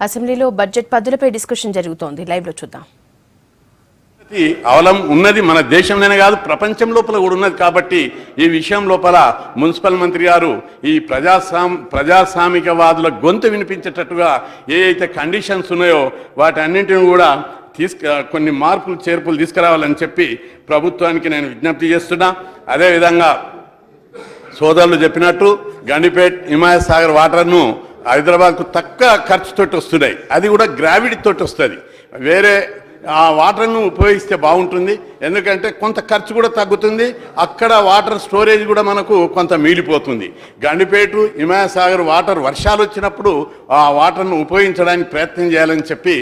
అసెంబ్లీలో budget పద్దులపై discussion జరుగుతోంది. Live లో చూద్దాం. అవలం ఉన్నది మన దేశంలోనే కాదు ప్రపంచం లోపల కూడా ఉన్నది. కాబట్టి ఈ విషయం లోపల మున్సిపల్ మంత్రి గారు ఈ ప్రజాస్వామికవాదుల గొంతు వినిపించేటట్టుగా ఏ అయితే కండిషన్స్ ఉన్నాయో వాటన్నింటిని కూడా కొన్ని మార్పులు చేర్పులు తీసుకురావాలని చెప్పి ప్రభుత్వానికి నేను విజ్ఞప్తి చేస్తున్నా. అదేవిధంగా సోదరులు చెప్పినట్టు గండిపేట్ హిమాయత్ సాగర్ వాటర్ను హైదరాబాద్కు తక్కువ ఖర్చుతోటి వస్తున్నాయి. అది కూడా గ్రావిటీతోటి వస్తుంది. వేరే ఆ వాటర్ను ఉపయోగిస్తే బాగుంటుంది. ఎందుకంటే కొంత ఖర్చు కూడా తగ్గుతుంది. అక్కడ వాటర్ స్టోరేజ్ కూడా మనకు కొంత మిగిలిపోతుంది. గండిపేట హిమాయత్ సాగర్ వాటర్ వర్షాలు వచ్చినప్పుడు ఆ వాటర్ను ఉపయోగించడానికి ప్రయత్నం చేయాలని చెప్పి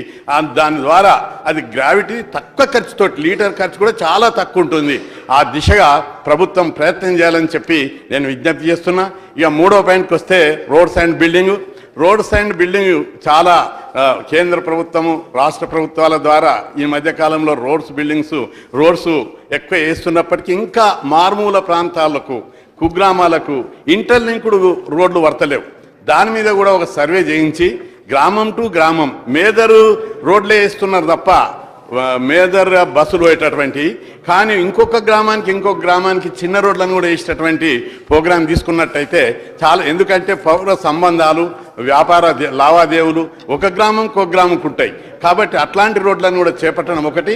దాని ద్వారా అది గ్రావిటీ తక్కువ ఖర్చుతో లీటర్ ఖర్చు కూడా చాలా తక్కువ ఉంటుంది. ఆ దిశగా ప్రభుత్వం ప్రయత్నం చేయాలని చెప్పి నేను విజ్ఞప్తి చేస్తున్నా. ఇక మూడో పాయింట్కి వస్తే రోడ్స్ అండ్ బిల్డింగ్ చాలా కేంద్ర ప్రభుత్వము రాష్ట్ర ప్రభుత్వాల ద్వారా ఈ మధ్యకాలంలో రోడ్స్ ఎక్కువ వేస్తున్నప్పటికీ ఇంకా మారుమూల ప్రాంతాలకు కుగ్రామాలకు ఇంటర్లింక్డ్ రోడ్లు వర్తలేవు. దాని మీద కూడా ఒక సర్వే చేయించి గ్రామం టు గ్రామం మేజర్ రోడ్లే వేస్తున్నారు తప్ప మేజర్ బస్సులు పోయేటటువంటి కానీ ఇంకొక గ్రామానికి చిన్న రోడ్లను కూడా వేసేటటువంటి ప్రోగ్రాం తీసుకున్నట్టయితే చాలా. ఎందుకంటే పౌర సంబంధాలు వ్యాపార లావాదేవీలు ఒక గ్రామంకి ఉంటాయి. కాబట్టి అట్లాంటి రోడ్లను కూడా చేపట్టడం ఒకటి.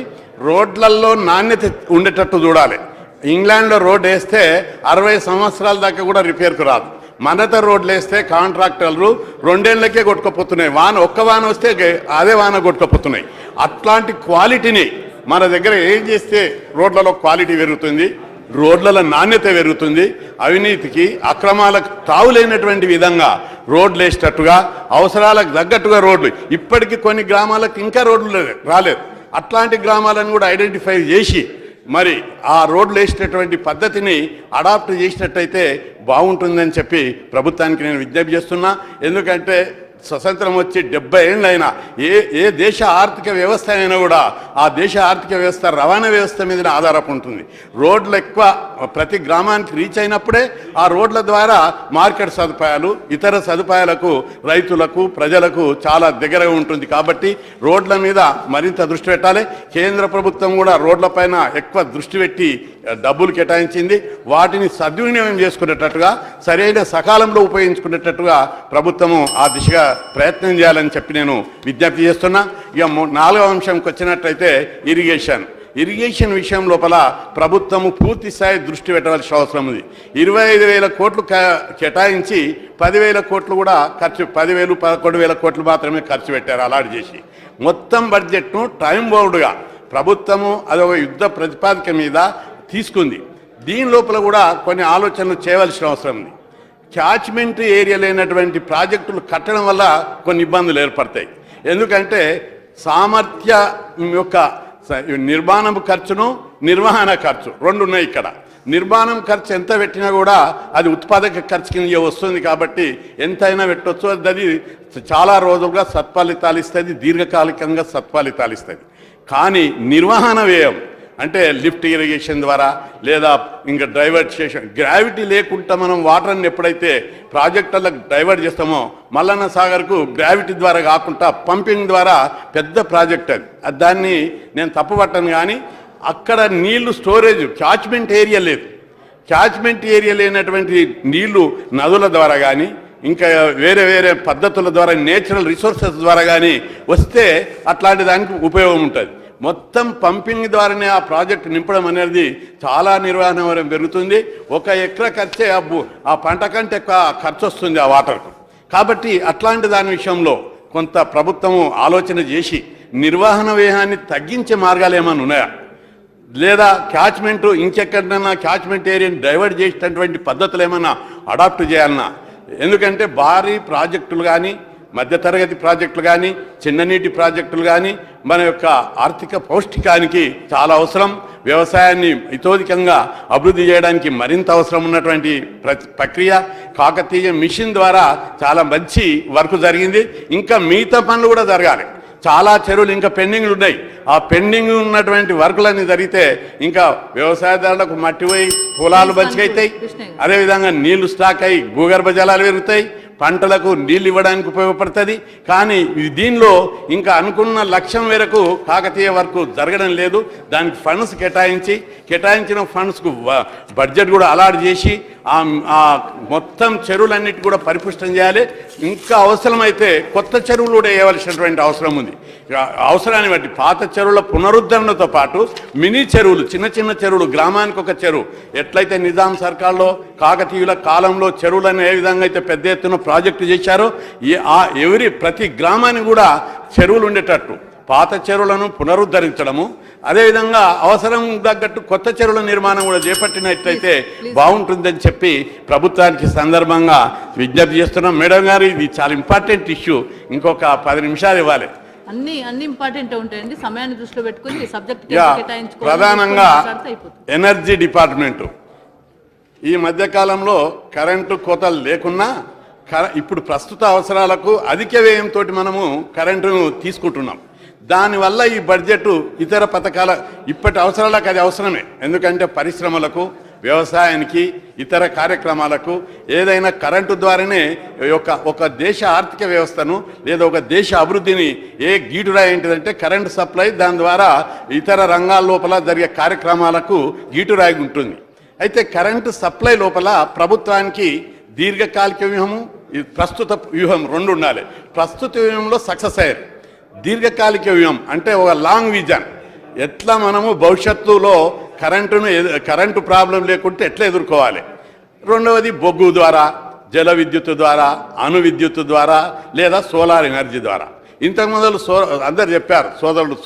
రోడ్లలో నాణ్యత ఉండేటట్టు చూడాలి. ఇంగ్లాండ్లో రోడ్ వేస్తే 60 సంవత్సరాల దాకా కూడా రిపేర్కు రాదు. మనత రోడ్లు వేస్తే కాంట్రాక్టర్లు 2 ఏళ్లకే కొట్టుకుపోతున్నాయి. ఒక్క వాన వస్తే అదే వాన కొట్టుకుపోతున్నాయి. అట్లాంటి క్వాలిటీని మన దగ్గర ఏం చేస్తే రోడ్లలో క్వాలిటీ పెరుగుతుంది, రోడ్లలో నాణ్యత పెరుగుతుంది, అవినీతికి అక్రమాలకు తావులేనటువంటి విధంగా రోడ్లు వేసేటట్టుగా అవసరాలకు తగ్గట్టుగా రోడ్లు. ఇప్పటికీ కొన్ని గ్రామాలకు ఇంకా రోడ్లు రాలేదు. అట్లాంటి గ్రామాలను కూడా ఐడెంటిఫై చేసి మరి ఆ రోడ్లు వేసేటటువంటి పద్ధతిని అడాప్ట్ చేసినట్టయితే బాగుంటుందని చెప్పి ప్రభుత్వానికి నేను విజ్ఞప్తి చేస్తున్నా. ఎందుకంటే స్వతంత్రం వచ్చి 70 ఏళ్ళైనా ఏ దేశ ఆర్థిక వ్యవస్థ అయినా కూడా ఆ దేశ ఆర్థిక వ్యవస్థ రవాణా వ్యవస్థ మీదనే ఆధారపడి ఉంటుంది. రోడ్లు ఎక్కువ ప్రతి గ్రామానికి రీచ్ అయినప్పుడే ఆ రోడ్ల ద్వారా మార్కెట్ సదుపాయాలు ఇతర సదుపాయాలకు రైతులకు ప్రజలకు చాలా దగ్గరగా ఉంటుంది. కాబట్టి రోడ్ల మీద మరింత దృష్టి పెట్టాలి. కేంద్ర ప్రభుత్వం కూడా రోడ్లపైన ఎక్కువ దృష్టి పెట్టి డబ్బులు కేటాయించింది. వాటిని సద్వినియోగం చేసుకునేటట్టుగా సరైన సకాలంలో ఉపయోగించుకునేటట్టుగా ప్రభుత్వము ఆ దిశగా ప్రయత్నం చేయాలని చెప్పి నేను విజ్ఞప్తి చేస్తున్నా. ఇక 4వ అంశంకి వచ్చినట్లయితే ఇరిగేషన్ విషయం లోపల ప్రభుత్వము పూర్తి స్థాయి దృష్టి పెట్టవలసిన అవసరం ఉంది. 25,000 కోట్లు కేటాయించి 10,000 కోట్లు కూడా 10,000 11,000 కోట్లు మాత్రమే ఖర్చు పెట్టారు అలాట్ చేసి. మొత్తం బడ్జెట్ను టైం బౌండ్గా ప్రభుత్వము అదొక యుద్ధ ప్రతిపాదిక మీద తీసుకుంది. దీని లోపల కూడా కొన్ని ఆలోచనలు చేయవలసిన అవసరం ఉంది. క్యాచ్మెంట్ ఏరియా లేనటువంటి ప్రాజెక్టులు కట్టడం వల్ల కొన్ని ఇబ్బందులు ఏర్పడతాయి. ఎందుకంటే సామర్థ్యం యొక్క నిర్మాణం ఖర్చును నిర్వహణ ఖర్చు 2 ఉన్నాయి ఇక్కడ. నిర్మాణం ఖర్చు ఎంత పెట్టినా కూడా అది ఉత్పాదక ఖర్చు కింద వస్తుంది. కాబట్టి ఎంతైనా పెట్టవచ్చు. అది చాలా రోజులుగా సత్ఫలితాలు ఇస్తుంది, దీర్ఘకాలికంగా సత్ఫలితాలు ఇస్తుంది. కానీ నిర్వహణ వ్యయం అంటే లిఫ్ట్ ఇరిగేషన్ ద్వారా లేదా ఇంకా డైవర్ట్ చేసిన గ్రావిటీ లేకుండా మనం వాటర్ని ఎప్పుడైతే ప్రాజెక్టులకు డైవర్ట్ చేస్తామో మల్లన్న సాగర్కు గ్రావిటీ ద్వారా కాకుండా పంపింగ్ ద్వారా పెద్ద ప్రాజెక్ట్ అది. దాన్ని నేను తప్పుపట్టను. కానీ అక్కడ నీళ్లు స్టోరేజ్ క్యాచ్మెంట్ ఏరియా లేదు. క్యాచ్మెంట్ ఏరియా లేనటువంటి నీళ్లు నదుల ద్వారా కానీ ఇంకా వేరే పద్ధతుల ద్వారా నేచురల్ రిసోర్సెస్ ద్వారా కానీ వస్తే అట్లాంటి దానికి ఉపయోగం ఉంటుంది. మొత్తం పంపింగ్ ద్వారానే ఆ ప్రాజెక్ట్ నింపడం అనేది చాలా నిర్వహణ పెరుగుతుంది. 1 ఎకరా ఖర్చే ఆ పంట కంటే ఎక్కువ ఖర్చు వస్తుంది ఆ వాటర్కు. కాబట్టి అట్లాంటి దాని విషయంలో కొంత ప్రభుత్వము ఆలోచన చేసి నిర్వహణ వ్యయాన్ని తగ్గించే మార్గాలు ఏమైనా ఉన్నాయా, లేదా క్యాచ్మెంట్ ఇంకెక్కడైనా క్యాచ్మెంట్ ఏరియాని డైవర్ట్ చేసేటటువంటి పద్ధతులు ఏమైనా అడాప్ట్ చేయాలన్నా. ఎందుకంటే భారీ ప్రాజెక్టులు కానీ మధ్యతరగతి ప్రాజెక్టులు కానీ చిన్న నీటి ప్రాజెక్టులు కానీ మన యొక్క ఆర్థిక పౌష్టికానికి చాలా అవసరం. వ్యవసాయాన్ని ఇతోధికంగా అభివృద్ధి చేయడానికి మరింత అవసరం ఉన్నటువంటి ప్రక్రియ. కాకతీయ మిషన్ ద్వారా చాలా మంచి వర్క్ జరిగింది. ఇంకా మిగతా పనులు కూడా జరగాలి. చాలా చెరువులు ఇంకా పెండింగ్లు ఉన్నాయి. ఆ పెండింగ్ ఉన్నటువంటి వర్కులన్నీ జరిగితే ఇంకా వ్యవసాయదారులకు మట్టి పోయి పొలాలు మంచిగా అవుతాయి. అదేవిధంగా నీళ్లు స్టాక్ అయ్యి భూగర్భ జలాలు పెరుగుతాయి, పంటలకు నీళ్ళు ఇవ్వడానికి ఉపయోగపడుతుంది. కానీ దీనిలో ఇంకా అనుకున్న లక్ష్యం మేరకు కాకతీయ వర్క్ జరగడం లేదు. దానికి ఫండ్స్ కేటాయించిన ఫండ్స్కు బడ్జెట్ కూడా అలాట్ చేసి ఆ మొత్తం చెరువులన్నిటి కూడా పరిపుష్టం చేయాలి. ఇంకా అవసరమైతే కొత్త చెరువులు కూడా వేయవలసినటువంటి అవసరం ఉంది. అవసరాన్ని బట్టి పాత చెరువుల పునరుద్ధరణతో పాటు మినీ చెరువులు, చిన్న చిన్న చెరువులు, గ్రామానికి ఒక చెరువు, ఎట్లయితే నిజాం సర్కార్లో కాకతీయుల కాలంలో చెరువులను ఏ విధంగా అయితే పెద్ద ఎత్తున ప్రాజెక్టు చేశారో ప్రతి గ్రామానికి కూడా చెరువులు ఉండేటట్టు పాత చెరువులను పునరుద్ధరించడము, అదేవిధంగా అవసరం తగ్గట్టు కొత్త చెరువుల నిర్మాణం కూడా చేపట్టినట్లయితే బాగుంటుందని చెప్పి ప్రభుత్వానికి సందర్భంగా విజ్ఞప్తి చేస్తున్నాం. మేడం గారు, ఇది చాలా ఇంపార్టెంట్ ఇష్యూ. ఇంకొక 10 నిమిషాలు ఇవ్వాలి. అన్ని ఇంపార్టెంట్ ఉంటాయండి. సమయాన్ని దృష్టిలో పెట్టుకుని సబ్జెక్ట్ ప్రధానంగా ఎనర్జీ డిపార్ట్మెంటు ఈ మధ్యకాలంలో కరెంటు కోతలు లేకున్నా ఇప్పుడు ప్రస్తుత అవసరాలకు అధిక వ్యయంతో మనము కరెంటును తీసుకుంటున్నాం. దానివల్ల ఈ బడ్జెట్ ఇతర పథకాల ఇప్పటి అవసరాలకు అది అవసరమే. ఎందుకంటే పరిశ్రమలకు, వ్యవసాయానికి, ఇతర కార్యక్రమాలకు ఏదైనా కరెంటు ద్వారానే ఒక దేశ ఆర్థిక వ్యవస్థను లేదా ఒక దేశ అభివృద్ధిని గీటురాయి ఏంటిదంటే కరెంటు సప్లై. దాని ద్వారా ఇతర రంగాల లోపల జరిగే కార్యక్రమాలకు గీటురాయి ఉంటుంది. అయితే కరెంటు సప్లై లోపల ప్రభుత్వానికి దీర్ఘకాలిక వ్యూహము, ప్రస్తుత వ్యూహం 2 ఉండాలి. ప్రస్తుత వ్యూహంలో సక్సెస్ అయ్యారు. దీర్ఘకాలిక వ్యూహం అంటే ఒక లాంగ్ విజన్, ఎట్లా మనము భవిష్యత్తులో కరెంటు ప్రాబ్లం లేకుంటే ఎట్లా ఎదుర్కోవాలి. రెండవది బొగ్గు ద్వారా, జల విద్యుత్ ద్వారా, అణు విద్యుత్ ద్వారా లేదా సోలార్ ఎనర్జీ ద్వారా. ఇంతకు మొదలు అందరు చెప్పారు సోదరులు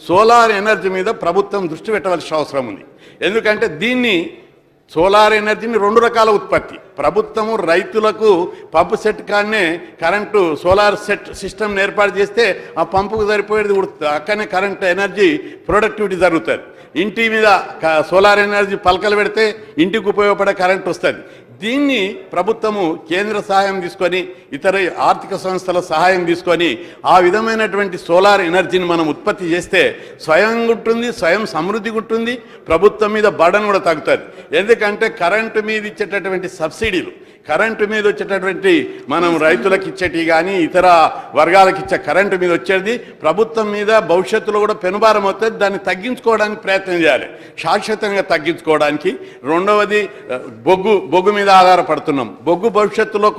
సోలార్ ఎనర్జీ మీద ప్రభుత్వం దృష్టి పెట్టవలసిన అవసరం ఉంది. ఎందుకంటే సోలార్ ఎనర్జీని 2 రకాల ఉత్పత్తి. ప్రభుత్వము రైతులకు పంపు సెట్ కాడనే కరెంటు సోలార్ సెట్ సిస్టమ్ ఏర్పాటు చేస్తే ఆ పంపుకు సరిపోయేది అక్కడనే కరెంట్ ఎనర్జీ ప్రొడక్టివిటీ జరుగుతుంది. ఇంటి మీద సోలార్ ఎనర్జీ పలకలు పెడితే ఇంటికి ఉపయోగపడే కరెంట్ వస్తుంది. దీన్ని ప్రభుత్వము కేంద్ర సహాయం తీసుకొని, ఇతర ఆర్థిక సంస్థల సహాయం తీసుకొని ఆ విధమైనటువంటి సోలార్ ఎనర్జీని మనం ఉత్పత్తి చేస్తే స్వయం ఉంటుంది, స్వయం సమృద్ధి ఉంటుంది, ప్రభుత్వం మీద బర్డన్ కూడా తగ్గుతుంది. ఎందుకంటే కరెంటు మీద ఇచ్చేటటువంటి సబ్సిడీలు, కరెంటు మీద వచ్చేటటువంటి మనం రైతులకు ఇచ్చేటి కానీ ఇతర వర్గాలకు ఇచ్చే కరెంటు మీద వచ్చేది ప్రభుత్వం మీద భవిష్యత్తులో కూడా పెనుభారం అవుతుంది. దాన్ని తగ్గించుకోవడానికి ప్రయత్నం చేయాలి, శాశ్వతంగా తగ్గించుకోవడానికి. రెండవది బొగ్గు మీద ఆధారపడుతున్నాం. బొగ్గు భవిష్యత్తులో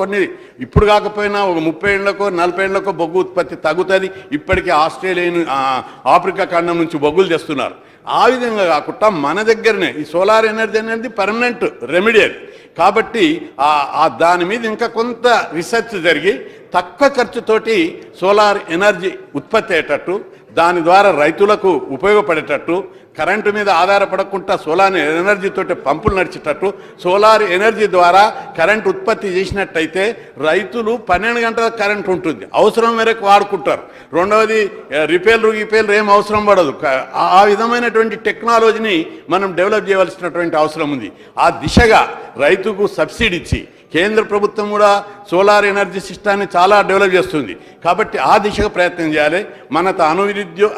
ఇప్పుడు కాకపోయినా ఒక 30 ఏళ్లకో 40 ఏళ్లకో బొగ్గు ఉత్పత్తి తగ్గుతుంది. ఇప్పటికీ ఆఫ్రికా ఖండం నుంచి బొగ్గులు తెస్తున్నారు. ఆ విధంగా కాకుండా మన దగ్గరనే ఈ సోలార్ ఎనర్జీ అనేది పర్మనెంట్ రెమెడియల్ కాబట్టి దాని మీద ఇంకా కొంత రీసెర్చ్ జరిగి తక్కువ ఖర్చుతోటి సోలార్ ఎనర్జీ ఉత్పత్తి అయ్యేటట్టు, దాని ద్వారా రైతులకు ఉపయోగపడేటట్టు, కరెంటు మీద ఆధారపడకుండా సోలార్ ఎనర్జీతో పంపులు నడిచేటట్టు సోలార్ ఎనర్జీ ద్వారా కరెంటు ఉత్పత్తి చేసినట్టయితే రైతులు 12 గంటల కరెంటు ఉంటుంది, అవసరం మేరకు వాడుకుంటారు. రెండవది రిపేర్లు ఏం అవసరం పడదు. ఆ విధమైనటువంటి టెక్నాలజీని మనం డెవలప్ చేయవలసినటువంటి అవసరం ఉంది. ఆ దిశగా రైతుకు సబ్సిడీ ఇచ్చి కేంద్ర ప్రభుత్వం కూడా సోలార్ ఎనర్జీ సిస్టాన్ని చాలా డెవలప్ చేస్తుంది. కాబట్టి ఆ దిశగా ప్రయత్నం చేయాలి. మన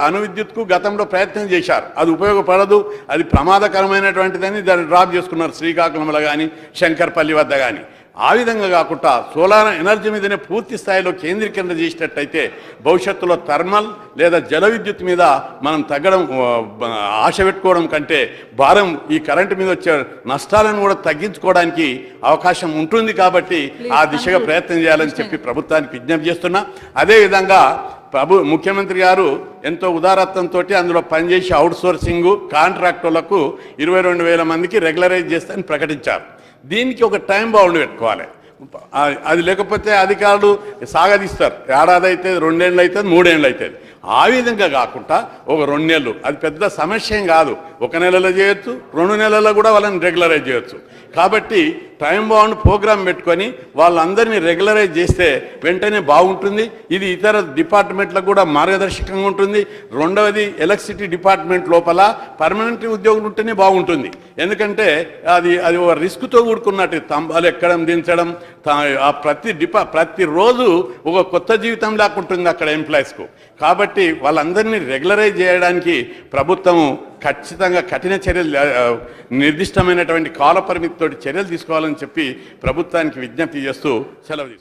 అణు విద్యుత్కు గతంలో ప్రయత్నం చేశారు, అది ఉపయోగపడదు, అది ప్రమాదకరమైనటువంటిదని దాన్ని డ్రాప్ చేసుకున్నారు శ్రీకాకుళంలో కానీ శంకర్పల్లి వద్ద కానీ. ఆ విధంగా కాకుండా సోలార్ ఎనర్జీ మీదనే పూర్తి స్థాయిలో కేంద్రీకరణ చేసినట్టయితే భవిష్యత్తులో థర్మల్ లేదా జల విద్యుత్ మీద మనం ఆశ పెట్టుకోవడం కంటే భారం ఈ కరెంటు మీద వచ్చే నష్టాలను కూడా తగ్గించుకోవడానికి అవకాశం ఉంటుంది. కాబట్టి ఆ దిశగా ప్రయత్నం చేయాలని చెప్పి ప్రభుత్వానికి విజ్ఞప్తి చేస్తున్నా. అదేవిధంగా ముఖ్యమంత్రి గారు ఎంతో ఉదారత్వంతో అందులో పనిచేసి అవుట్సోర్సింగ్ కాంట్రాక్టర్లకు 22,000 మందికి రెగ్యులరైజ్ చేస్తారని ప్రకటించారు. దీనికి ఒక టైం బౌండ్ పెట్టుకోవాలి. అది లేకపోతే అధికారులు సాగదీస్తారు. ఏడాది అవుతుంది, 2 ఏళ్ళు అవుతుంది, 3 ఏళ్ళు అవుతుంది. ఆ విధంగా కాకుండా ఒక 2 నెలలు, అది పెద్ద సమస్య ఏం కాదు. 1 నెలలో చేయొచ్చు, 2 నెలల్లో కూడా వాళ్ళని రెగ్యులరైజ్ చేయొచ్చు. కాబట్టి టైం బౌండ్ ప్రోగ్రామ్ పెట్టుకొని వాళ్ళందరినీ రెగ్యులరైజ్ చేస్తే వెంటనే బాగుంటుంది. ఇది ఇతర డిపార్ట్మెంట్లకు కూడా మార్గదర్శకంగా ఉంటుంది. రెండవది ఎలక్ట్రిసిటీ డిపార్ట్మెంట్ లోపల పర్మనెంట్ ఉద్యోగులు ఉంటేనే బాగుంటుంది. ఎందుకంటే అది ఒక రిస్క్తో కూడుకున్నట్టు తంబాలు ఎక్కడం దించడం, ప్రతిరోజు ఒక కొత్త జీవితం లాక్కుంటుంది అక్కడ ఎంప్లాయీస్కు. కాబట్టి వాళ్ళందరినీ రెగ్యులరైజ్ చేయడానికి ప్రభుత్వము ఖచ్చితంగా కఠిన చర్యలు నిర్దిష్టమైనటువంటి కాల పరిమితితోటి చర్యలు తీసుకోవాలని చెప్పి ప్రభుత్వానికి విజ్ఞప్తి చేస్తూ సెలవు